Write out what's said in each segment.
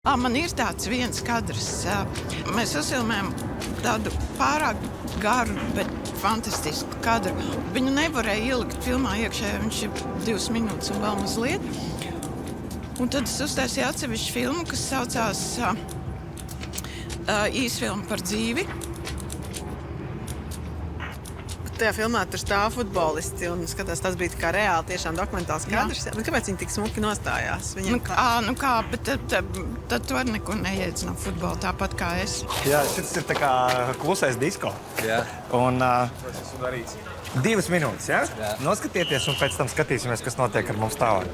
Man ir tāds viens kadrs. Mēs uzfilmējam tādu pārāk garu, bet fantastisku kadru. Viņu nevarēja ielikt filmā iekšā, viņš ir 2 minūtes un vēl mazliet. Un tad es uztaisīju atsevišķu filmu, kas saucās īsfilma par dzīvi. Tajā filmā tur stāv futbolisti un skatās, tas bija kā reāli tiešām dokumentāls kadrs. Bet kāpēc viņi tik smuki nostājās? Bet tad tu arī neko neiedz no futbola, tāpat kā es. Jā, šis ir tā kā klusais disko. Jā. Un 2 minūtes, ja? Jā. Noskatieties un pēc tam skatīsimies, kas notiek ar mums tālāk.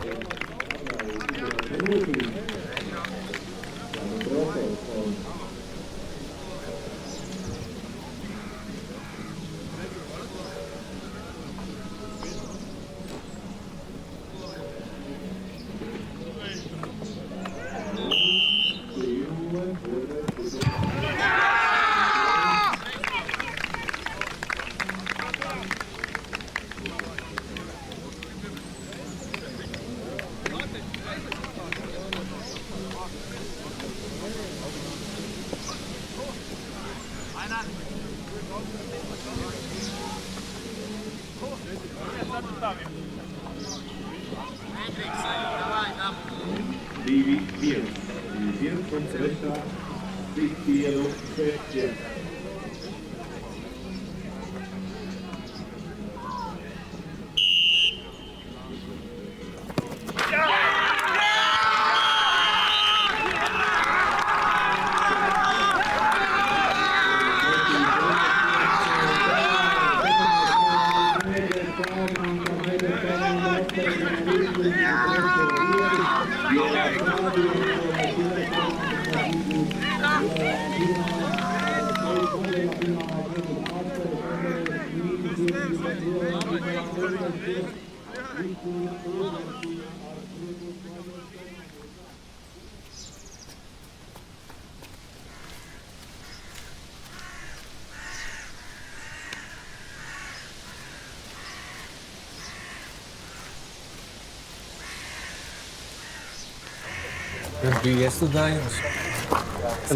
Tas bija iestudējums.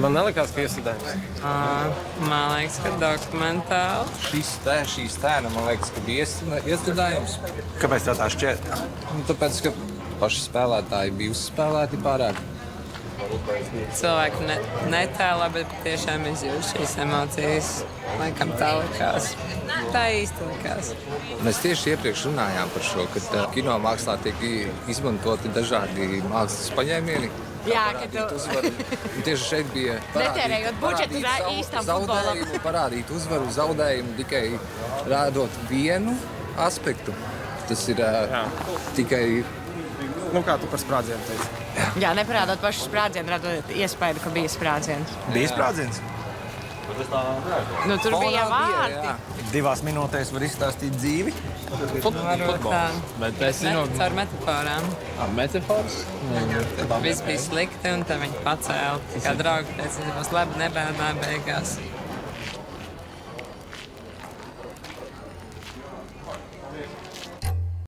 Man nelikās, ka iestudējums. Man liekas, ka dokumentāli. Šīs tēna, man liekas, ka bija iestudējums. Kāpēc tā šķiet? Tāpēc, ka paši spēlētāji bija uzspēlēti pārāk. Cilvēki netēlā, bet tiešām izjūt šīs emocijas. Laikam tā likās. Tā īsti likās. Mēs tieši iepriekš runājām par šo, ka kino mākslā tiek izmantoti dažādi mākslas paņēmieni. Jā, ka tu... Tieši šeit bija netērējot budžetu īstam futbolam. Parādīt uzvaru, zaudējumu, tikai rādot vienu aspektu. Tas ir tikai... Kā tu par sprādzienu teici? Jā, neparādot pašu sprādzienu, radot iespēju, ka bija sprādziens. Bija sprādziens? Tur bija vārdi. 2 minūtēs var izstāstīt dzīvi. Futbols. Bet es Caur metaforām. Metafors? Viss bija slikti, un tad viņi pacēla. Kā draugi teica, tas būs labi, nebēdā beigās.